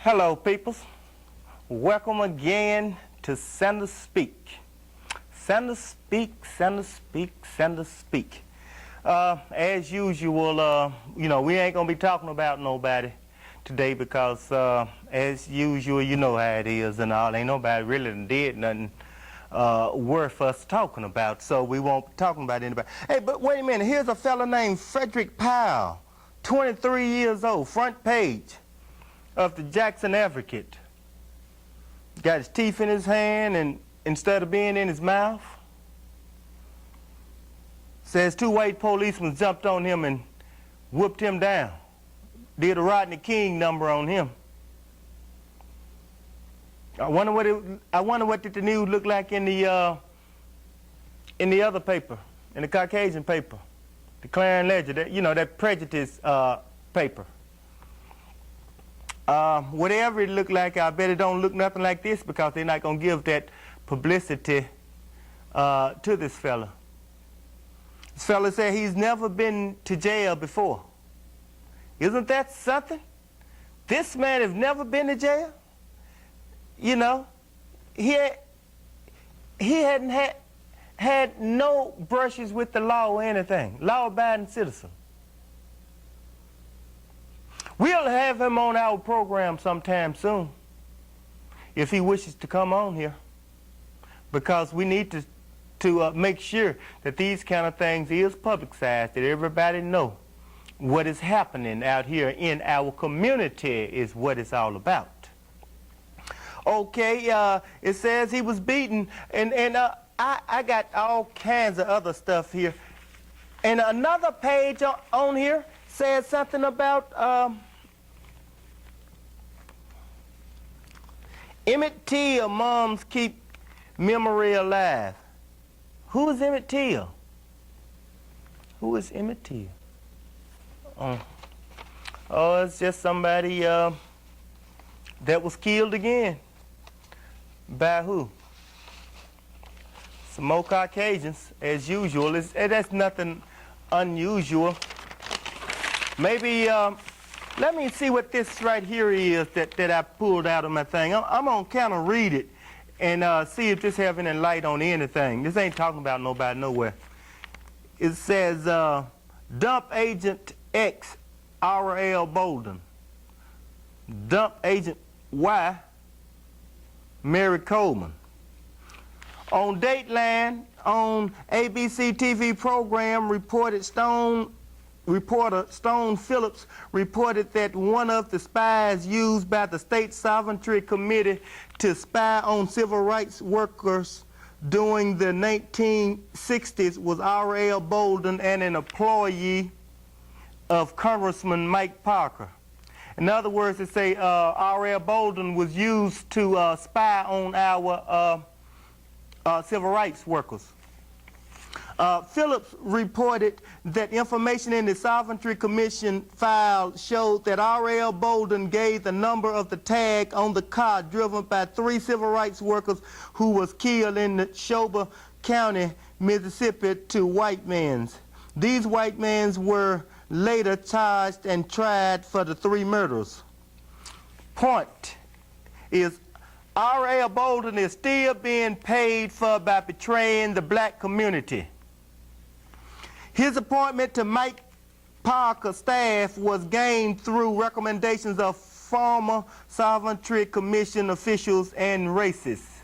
Hello, peoples. Welcome again to Sanders Speak. Sanders Speak, Sanders Speak, Sanders Speak. As usual, we ain't gonna be talking about nobody today because, as usual, you know how it is and all. Ain't nobody really did nothing worth us talking about, so we won't be talking about anybody. Hey, but wait a minute. Here's a fella named Frederick Powell, 23 years old, front page of the Jackson Advocate. Got his teeth in his hand and instead of being in his mouth. Says two white policemen jumped on him and whooped him down. Did a Rodney King number on him. I wonder what did the news look like in the other paper, in the Caucasian paper, the Clarion Ledger, that prejudice paper. Whatever it looked like, I bet it don't look nothing like this because they're not going to give that publicity to this fella. This fella said he's never been to jail before. Isn't that something? This man has never been to jail. You know, he hadn't had no brushes with the law or anything. Law-abiding citizen. We'll have him on our program sometime soon, if he wishes to come on here, because we need to make sure that these kind of things is publicized, that everybody know what is happening out here in our community is what it's all about. Okay, it says he was beaten, and I got all kinds of other stuff here. And another page on here says something about Emmett Till, moms keep memory alive. Who is Emmett Till? Who is Emmett Till? Oh, it's just somebody that was killed again. By who? Some more Caucasians, as usual. That's nothing unusual. Maybe, let me see what this right here is that I pulled out of my thing. I'm going to kind of read it and see if this have any light on anything. This ain't talking about nobody nowhere. It says, dump Agent X, R.L. Bolden. Dump Agent Y, Mary Coleman. On Dateline, on ABC TV program, reporter Stone Phillips reported that one of the spies used by the State Sovereignty Committee to spy on civil rights workers during the 1960s was R.L. Bolden and an employee of Congressman Mike Parker. In other words, they say R.L. Bolden was used to spy on our civil rights workers. Phillips reported that information in the Sovereignty Commission file showed that R.L. Bolden gave the number of the tag on the car driven by 3 civil rights workers who was killed in Neshoba County, Mississippi, to white men. These white men were later charged and tried for the 3 murders. Point is, R.L. Bolden is still being paid for by betraying the black community. His appointment to Mike Parker's staff was gained through recommendations of former Sovereignty Commission officials and racists.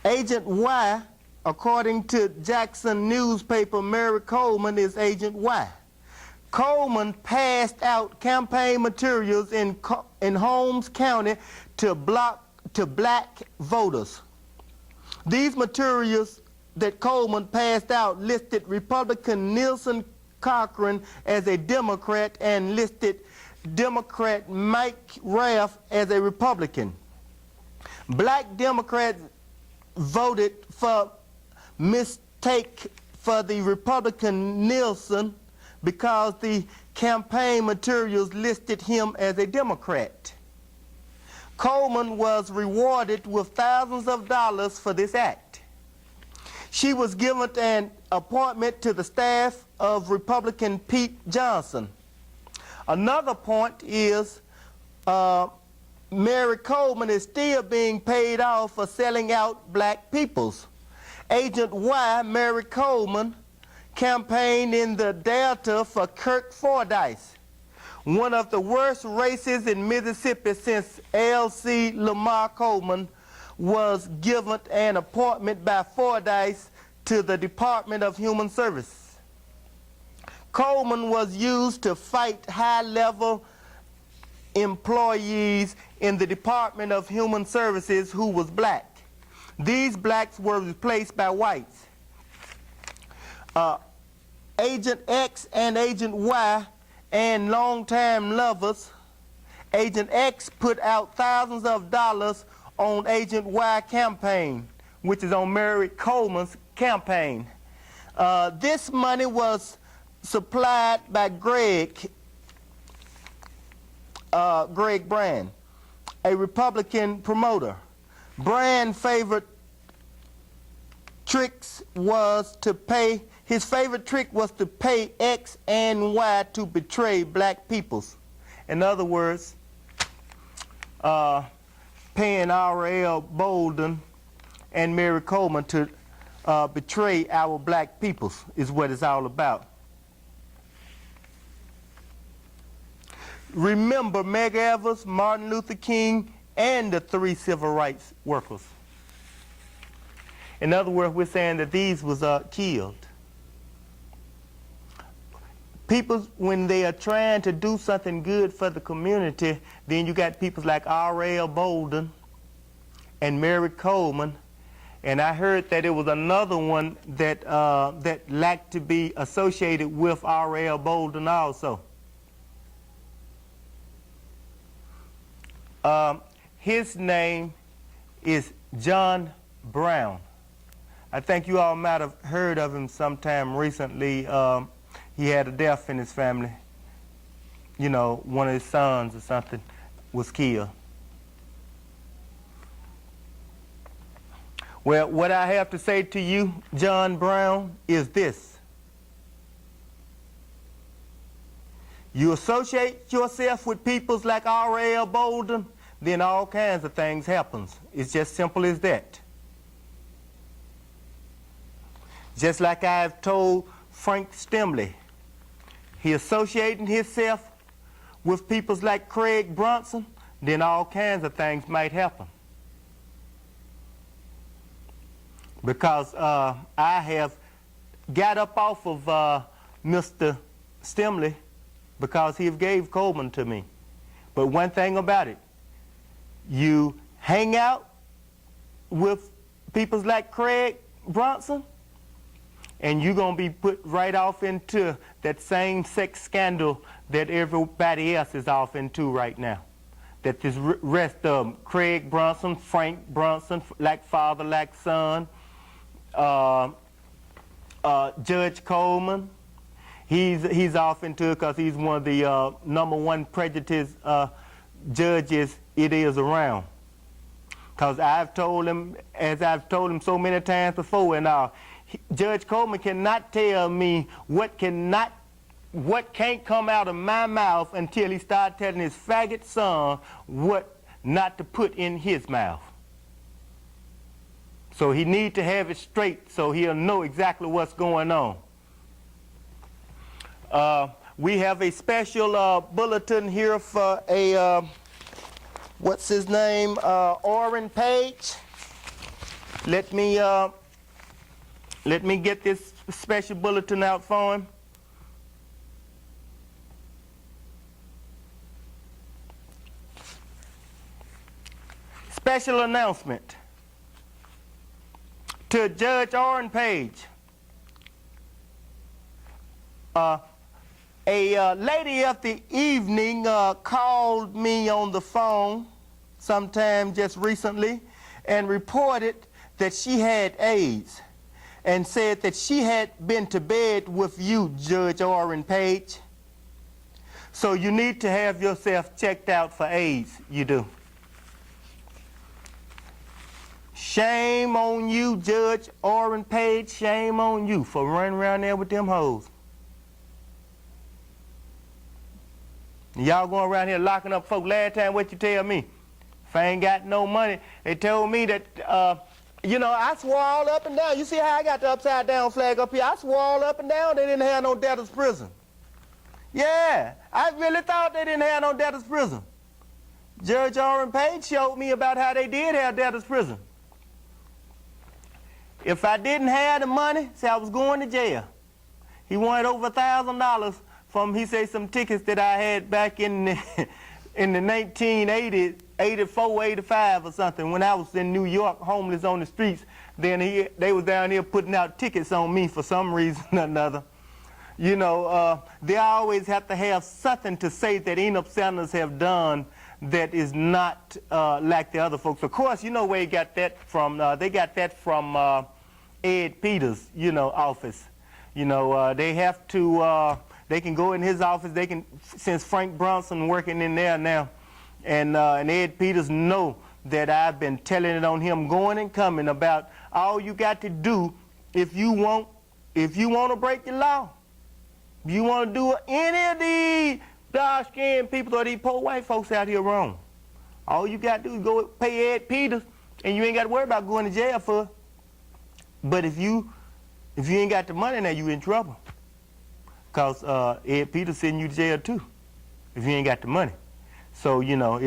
Agent Y, according to Jackson newspaper, Mary Coleman is Agent Y. Coleman passed out campaign materials in Holmes County to black voters. These materials that Coleman passed out listed Republican Nelson Cochran as a Democrat and listed Democrat Mike Raff as a Republican. Black Democrats voted for mistake for the Republican Nelson because the campaign materials listed him as a Democrat. Coleman was rewarded with thousands of dollars for this act. She was given an appointment to the staff of Republican Pete Johnson. Another point is Mary Coleman is still being paid off for selling out black peoples. Agent Y, Mary Coleman, campaigned in the Delta for Kirk Fordyce, one of the worst races in Mississippi since L.C. Lamar Coleman was given an appointment by Fordyce to the Department of Human Services. Coleman was used to fight high-level employees in the Department of Human Services who was black. These blacks were replaced by whites. Agent X and Agent Y and longtime lovers, Agent X put out thousands of dollars on Agent Y campaign, which is on Mary Coleman's campaign. This money was supplied by Greg Brand, a Republican promoter. Brand's favorite tricks was to pay, his favorite trick was to pay X and Y to betray black peoples. In other words, paying R.L. Bolden and Mary Coleman to betray our black peoples is what it's all about. Remember Medgar Evers, Martin Luther King, and the 3 civil rights workers. In other words, we're saying that these was killed. People, when they are trying to do something good for the community, then you got people like R.L. Bolden and Mary Coleman, and I heard that it was another one that that lacked to be associated with R.L. Bolden also. His name is John Brown. I think you all might have heard of him sometime recently. He had a death in his family. You know, one of his sons or something was killed. Well, what I have to say to you, John Brown, is this. You associate yourself with peoples like R.L. Bolden, then all kinds of things happens. It's just simple as that. Just like I've told Frank Stimley, he associating himself with peoples like Craig Bronson, then all kinds of things might happen. Because I have got up off of Mr. Stimley because he gave Coleman to me. But one thing about it, you hang out with people like Craig Bronson, and you're going to be put right off into that same sex scandal that everybody else is off into right now. That this rest of them, Craig Bronson, Frank Bronson, like father, like son, Judge Coleman, he's off into it because he's one of the #1 prejudice judges it is around. Because I've told him, as I've told him so many times before, and Judge Coleman cannot tell me what can't come out of my mouth until he starts telling his faggot son what not to put in his mouth. So he needs to have it straight so he'll know exactly what's going on. We have a special bulletin here for a, what's his name, Orrin Page. Let me get this special bulletin out for him. Special announcement to Judge Orrin Page. A lady of the evening called me on the phone sometime just recently and reported that she had AIDS and said that she had been to bed with you, Judge Orrin Page. So you need to have yourself checked out for AIDS, you do. Shame on you, Judge Orrin Page, shame on you for running around there with them hoes. Y'all going around here locking up folk. Last time, what you tell me? If I ain't got no money, they told me that, you know, I swore all up and down. You see how I got the upside down flag up here? I swore all up and down they didn't have no debtor's prison. Yeah, I really thought they didn't have no debtor's prison. Judge Orrin Page showed me about how they did have debtor's prison. If I didn't have the money, say I was going to jail. He wanted over $1,000 from, he said, some tickets that I had back in the, in the 1980s, 84, 85 or something, when I was in New York, homeless on the streets. Then they was down here putting out tickets on me for some reason or another. You know, they always have to have something to say that Enoch Sanders have done that is not like the other folks. Of course, you know where he got that from. They got that from Ed Peters, you know, office. You know, they have to, they can go in his office. They can, since Frank Bronson working in there now, and Ed Peters know that I've been telling it on him going and coming about all you got to do if you want to break the law, if you want to do any of these dark-skinned people or these poor white folks out here wrong, all you got to do is go pay Ed Peters, and you ain't got to worry about going to jail for it. But if you ain't got the money now, you in trouble, because Ed Peters sending you to jail too if you ain't got the money. So, you know,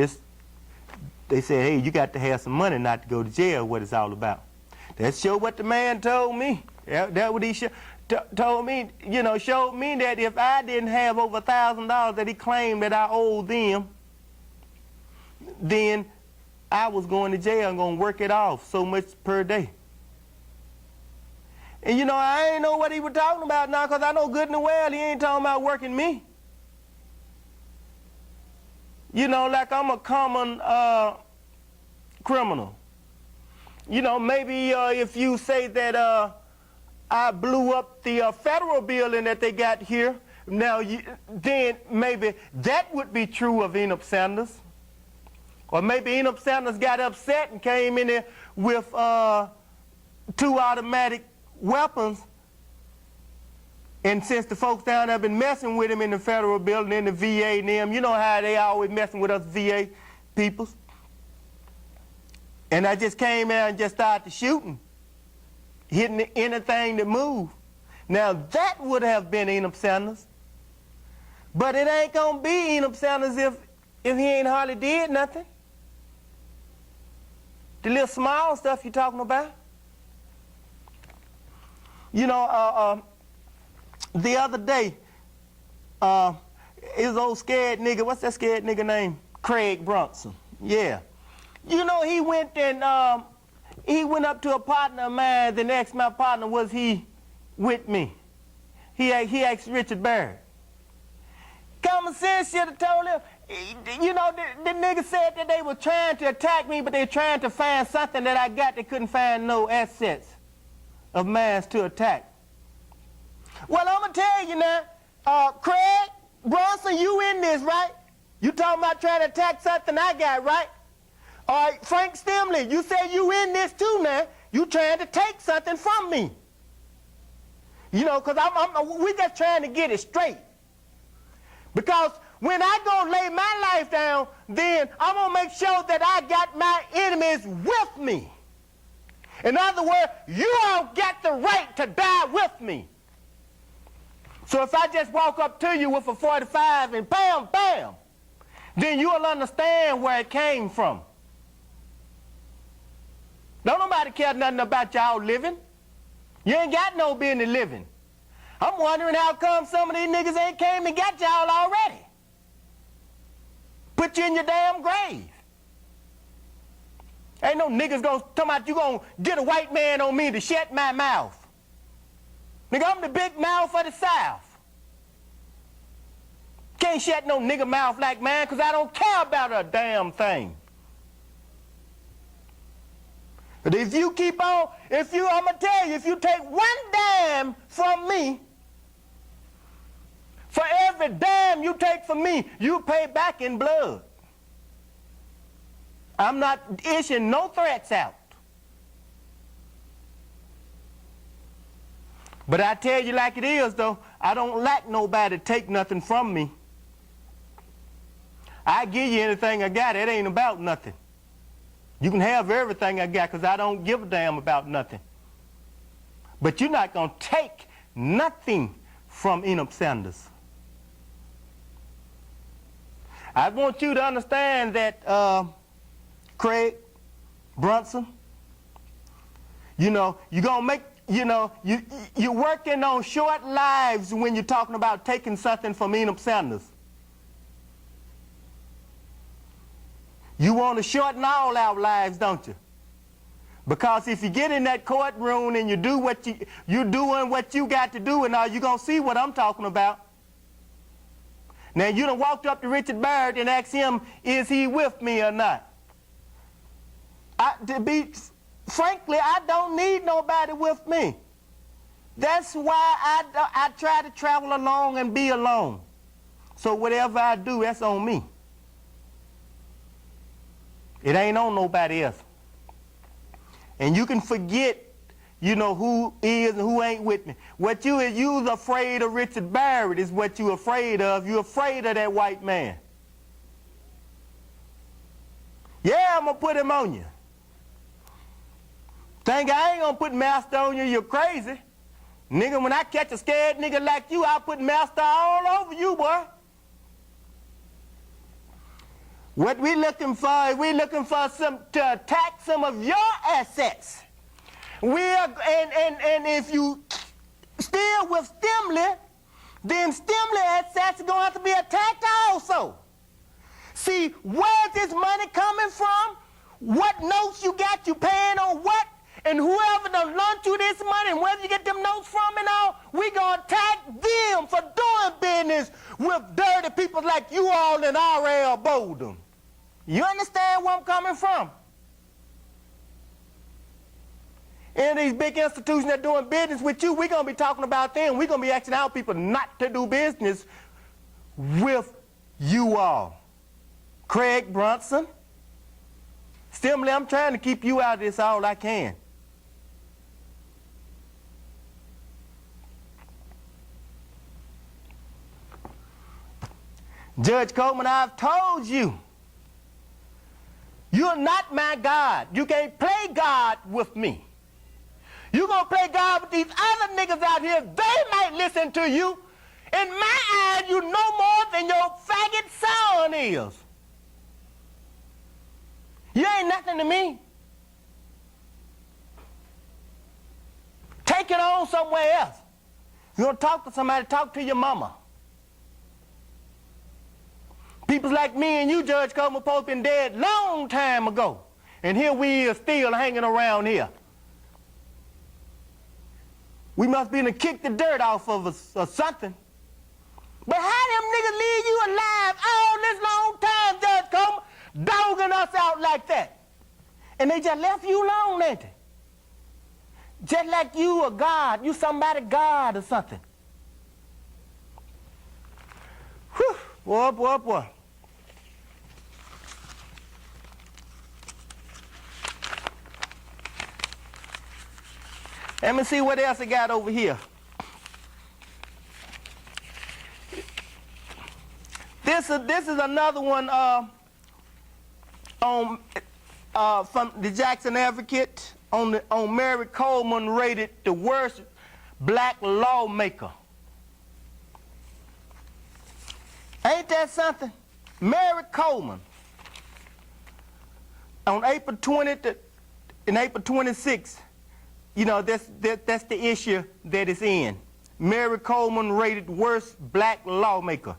they say, hey, you got to have some money not to go to jail, what it's all about. That's sure what the man told me. That what he told me, you know, showed me that if I didn't have over $1,000 that he claimed that I owed them, then I was going to jail and going to work it off so much per day. And, you know, I ain't know what he was talking about now, because I know good and well he ain't talking about working me. You know, like I'm a common criminal. You know, maybe if you say that I blew up the federal building that they got here, now then maybe that would be true of Enoch Sanders. Or maybe Enoch Sanders got upset and came in there with 2 automatic weapons. And since the folks down there have been messing with him in the federal building, in the VA and them, you know how they always messing with us VA peoples. And I just came out and just started shooting, hitting anything that moved. Now that would have been Enoch Sanders. But it ain't gonna be Enoch Sanders if he ain't hardly did nothing. The little small stuff you're talking about. You know, the other day, his old scared nigga, what's that scared nigga name? Craig Bronson. Yeah. You know, he went and he went up to a partner of mine, then asked my partner, was he with me? He asked Richard Barrett. Common sense should have told him. You know, the nigga said that they were trying to attack me, but they were trying to find something that I got. They couldn't find no assets of mine to attack. Well, I'm going to tell you now, Craig Bronson, you in this, right? You talking about trying to attack something I got, right? All right, Frank Stimley, you said you in this too now. You trying to take something from me. You know, because we just trying to get it straight. Because when I go lay my life down, then I'm going to make sure that I got my enemies with me. In other words, you all got the right to die with me. So if I just walk up to you with a 45 and bam, bam, then you'll understand where it came from. Don't nobody care nothing about y'all living. You ain't got no business living. I'm wondering how come some of these niggas ain't came and got y'all already. Put you in your damn grave. Ain't no niggas gonna talk about you gonna get a white man on me to shut my mouth. Nigga, I'm the big mouth of the South. Can't shut no nigga mouth like mine, because I don't care about a damn thing. But if you keep on, I'm gonna tell you, if you take 1 dime from me, for every dime you take from me, you pay back in blood. I'm not issuing no threats out. But I tell you like it is, though, I don't like nobody to take nothing from me. I give you anything I got. It ain't about nothing. You can have everything I got because I don't give a damn about nothing. But you're not going to take nothing from Enoch Sanders. I want you to understand that, Craig Brunson, you know, you're going to make, you know, you're working on short lives when you're talking about taking something from Enoch Sanders. You want to shorten all our lives, don't you? Because if you get in that courtroom and you do what you're doing what you got to do and all, you're going to see what I'm talking about. Now, you done walked up to Richard Barrett and asked him, is he with me or not? Frankly, I don't need nobody with me. That's why I try to travel alone and be alone. So whatever I do, that's on me. It ain't on nobody else. And you can forget, you know, who is and who ain't with me. What you's afraid of Richard Barrett is what you're afraid of. You're afraid of that white man. Yeah, I'm going to put him on you. Think I ain't going to put master on you, you're crazy. Nigga, when I catch a scared nigga like you, I'll put master all over you, boy. What we looking for is to attack some of your assets. And if you still with Stimley, then Stimley assets are going to have to be attacked also. See, where's this money coming from? What notes you got, you paying on what? And whoever done loaned you this money and wherever you get them notes from and all, we going to attack them for doing business with dirty people like you all in R.L. Bolden. You understand where I'm coming from? In these big institutions that are doing business with you, we're going to be talking about them. We're going to be asking our people not to do business with you all. Craig Brunson, Stimley, I'm trying to keep you out of this all I can. Judge Coleman, I've told you, you're not my God. You can't play God with me. You're going to play God with these other niggas out here. They might listen to you. In my eyes, you no more than your faggot son is. You ain't nothing to me. Take it on somewhere else. You're going to talk to somebody, talk to your mama. People like me and you, Judge Coleman, supposed to been dead long time ago. And here we are still hanging around here. We must be to kick the dirt off of us or something. But how them niggas leave you alive all this long time, Judge Coleman, dogging us out like that? And they just left you alone, ain't they? Just like you a God, you somebody God or something. Whew, boy, boy, boy. Let me see what else I got over here. This is another one from the Jackson Advocate on Mary Coleman, rated the worst black lawmaker. Ain't that something? Mary Coleman on April 20th and April 26th. You know, that's the issue that it's in. Mary Coleman rated worst black lawmaker.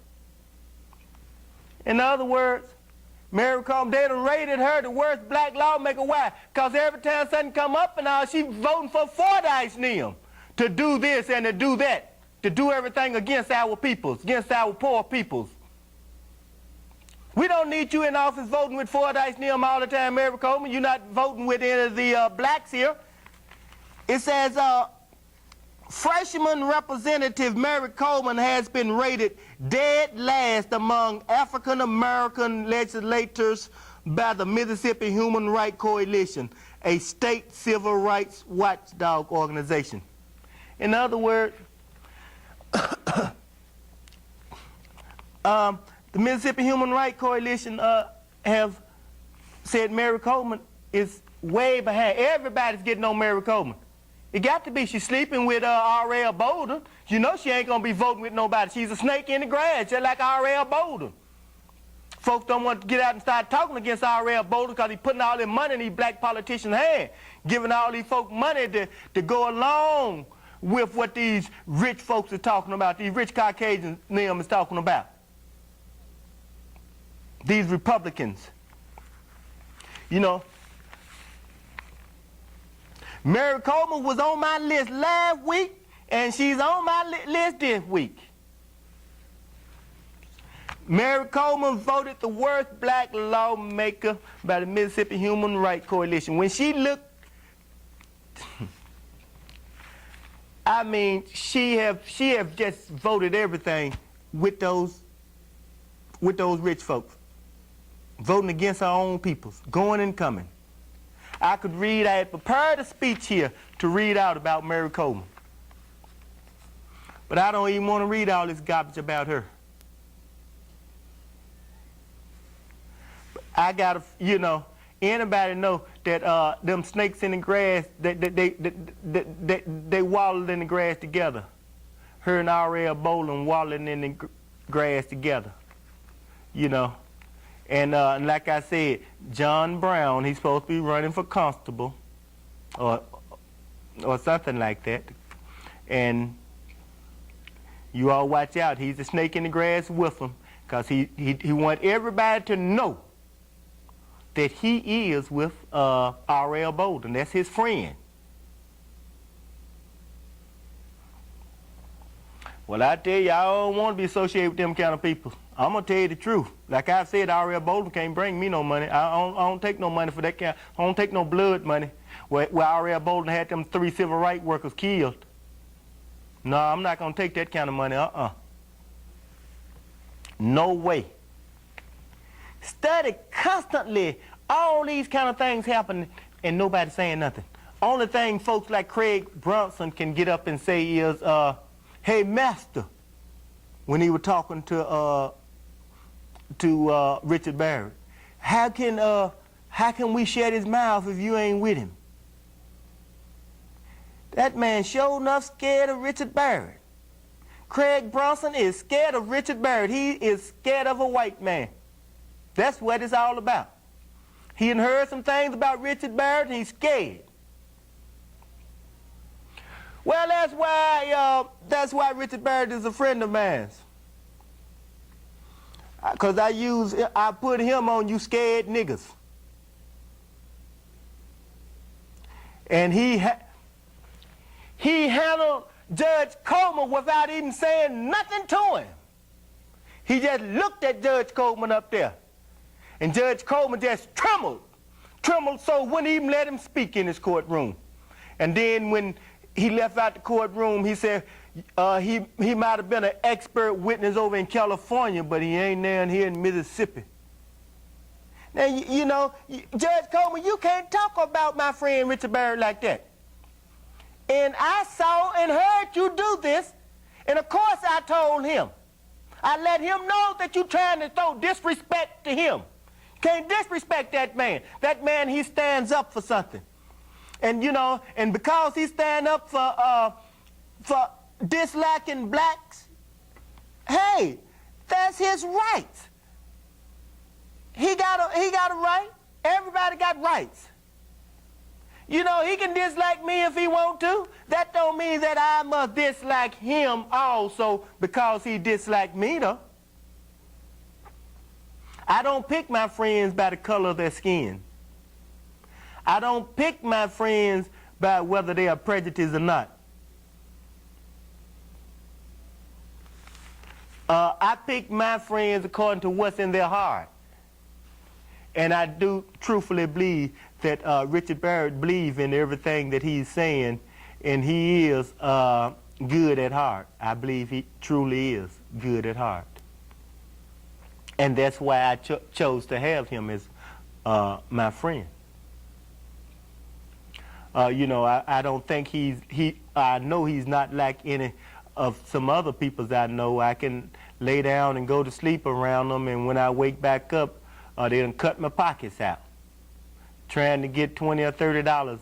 In other words, Mary Coleman, they done rated her the worst black lawmaker. Why? Because every time something come up and all, she's voting for Fordyce Neum to do this and to do that, to do everything against our peoples, against our poor peoples. We don't need you in office voting with Fordyce Neum all the time, Mary Coleman. You're not voting with any of the blacks here. It says, freshman Representative Mary Coleman has been rated dead last among African-American legislators by the Mississippi Human Rights Coalition, a state civil rights watchdog organization. In other words, The Mississippi Human Rights Coalition have said Mary Coleman is way behind. Everybody's getting on Mary Coleman. It got to be. She's sleeping with R.L. Bolden. You know she ain't going to be voting with nobody. She's a snake in the grass, just like R.L. Bolden. Folks don't want to get out and start talking against R.L. Bolden because he's putting all their money in these black politicians' hands, giving all these folks money to go along with what these rich folks are talking about, these rich Caucasians them is talking about. These Republicans. You know, Mary Coleman was on my list last week, and she's on my list this week. Mary Coleman voted the worst black lawmaker by the Mississippi Human Rights Coalition. When she looked, I mean, she have just voted everything with those rich folks, voting against our own peoples, going and coming. I had prepared a speech here to read out about Mary Coleman, but I don't even want to read all this garbage about her. I gotta, you know, anybody know that them snakes in the grass, they wallowed in the grass together. Her and R.L. Bolden wallowing in the grass together, you know. And like I said, John Brown, he's supposed to be running for constable or something like that. And you all watch out. He's a snake in the grass with him because he wants everybody to know that he is with R.L. Bolden. That's his friend. Well, I tell you, I don't want to be associated with them kind of people. I'm going to tell you the truth. Like I said, R.L. Bolden can't bring me no money. I don't take no money for that kind. I don't take no blood money where R.L. Bolden had them 3 civil rights workers killed. No, I'm not going to take that kind of money. No way. Study constantly. All these kind of things happen and nobody saying nothing. Only thing folks like Craig Brunson can get up and say is, hey, master, when he was talking to Richard Barrett. How can we shut his mouth if you ain't with him? That man sure enough scared of Richard Barrett. Craig Brunson is scared of Richard Barrett. He is scared of a white man. That's what it's all about. He had heard some things about Richard Barrett and he's scared. Well, that's why Richard Barrett is a friend of mine. Because I put him on you scared niggas. And he handled Judge Coleman without even saying nothing to him. He just looked at Judge Coleman up there. And Judge Coleman just trembled so wouldn't even let him speak in his courtroom. And then when he left out the courtroom, he said he might have been an expert witness over in California, but he ain't down here in Mississippi. Now, you know, Judge Coleman, you can't talk about my friend Richard Barrett like that. And I saw and heard you do this, and of course I told him. I let him know that you're trying to throw disrespect to him. Can't disrespect that man. That man, he stands up for something. And, you know, and because he stand up for disliking blacks, hey, that's his right. He got a right. Everybody got rights. You know, he can dislike me if he want to. That don't mean that I must dislike him also because he disliked me, though. I don't pick my friends by the color of their skin. I don't pick my friends by whether they are prejudiced or not. I pick my friends according to what's in their heart. And I do truthfully believe that Richard Barrett believes in everything that he's saying, and he is good at heart. I believe he truly is good at heart. And that's why I chose to have him as my friend. You know, I don't think I know he's not like any of some other peoples I know. I can lay down and go to sleep around them, and when I wake back up, they done cut my pockets out, trying to get $20 or $30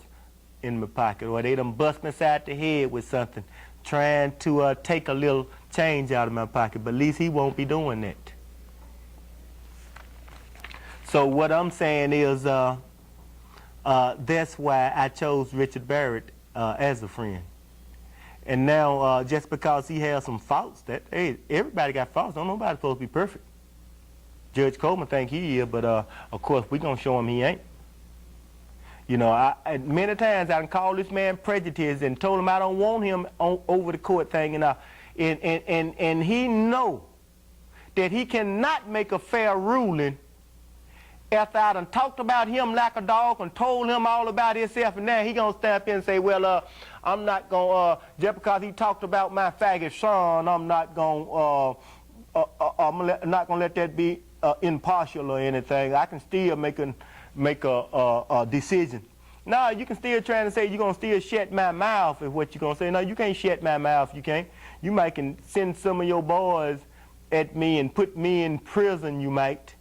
in my pocket, or they done bust me side the head with something, trying to take a little change out of my pocket, but at least he won't be doing that. So what I'm saying is that's why I chose Richard Barrett as a friend. And now, just because he has some faults, that hey, everybody got faults. Don't nobody supposed to be perfect. Judge Coleman think he is, but of course we gonna show him he ain't. You know, many times I done called this man prejudiced and told him I don't want him over the court thing, and he know that he cannot make a fair ruling after I done talked about him like a dog and told him all about himself, and now he gonna stand up here and say, well, I'm not gonna, just because he talked about my faggot son, I'm not gonna, not gonna let that be impartial or anything. I can still make a decision. No, you can still try to say you're gonna still shut my mouth is what you're gonna say. No, you can't shut my mouth, you can't. You might can send some of your boys at me and put me in prison, you might.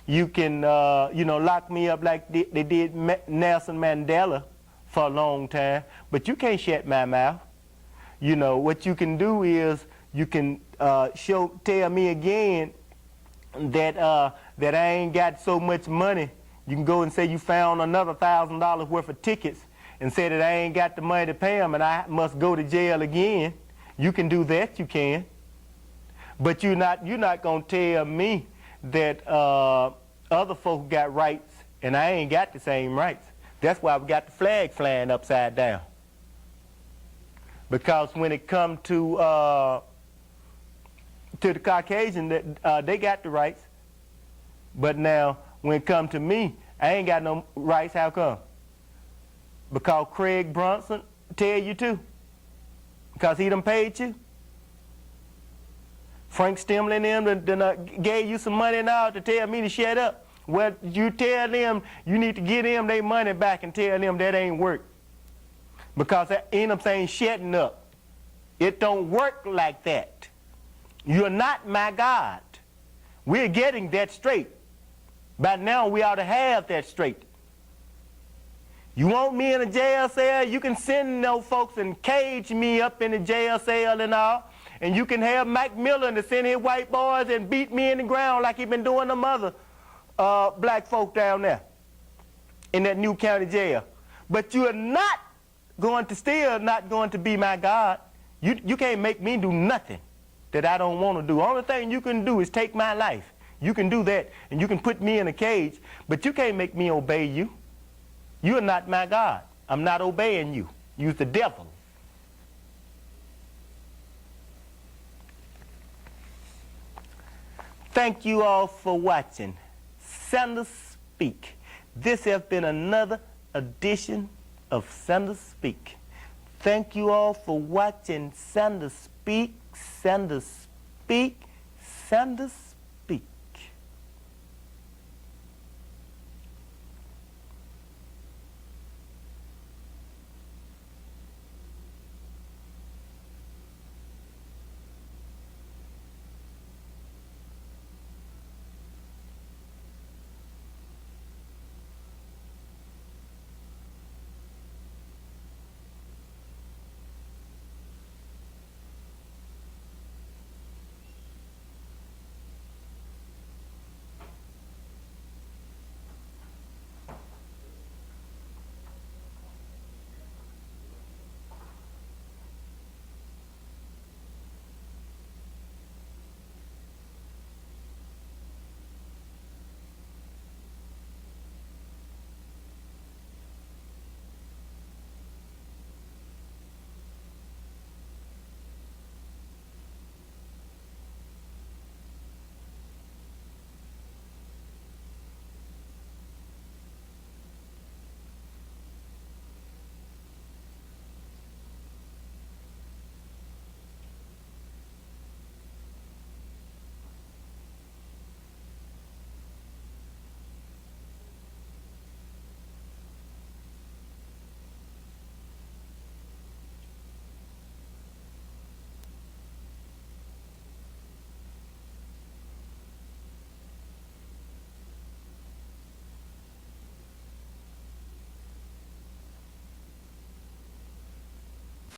You can, you know, lock me up like they did Nelson Mandela for a long time, but you can't shut my mouth. You know, what you can do is you can tell me again that that I ain't got so much money. You can go and say you found another $1,000 worth of tickets and say that I ain't got the money to pay them and I must go to jail again. You can do that, you can. But you're not gonna tell me that other folks got rights and I ain't got the same rights. That's why we got the flag flying upside down. Because when it comes to the Caucasian, they got the rights. But now, when it comes to me, I ain't got no rights. How come? Because Craig Brunson tell you to. Because he done paid you. Frank Stimley and them done gave you some money now to tell me to shut up. Well, you tell them you need to give them their money back and tell them that ain't work. Because that ain't I'm saying shutting up. It don't work like that. You're not my God. We're getting that straight. By now we ought to have that straight. You want me in a jail cell, you can send those folks and cage me up in the jail cell and all. And you can have Mike Miller to send his white boys and beat me in the ground like he been doing them other black folk down there in that New County jail. But you are not going to be my God. You can't make me do nothing that I don't want to do. Only thing you can do is take my life. You can do that, and you can put me in a cage, but you can't make me obey you. You are not my God. I'm not obeying you. You're the devil. Thank you all for watching Sanders Speak. This has been another edition of Sanders Speak. Thank you all for watching Sanders Speak, Sanders Speak, Sanders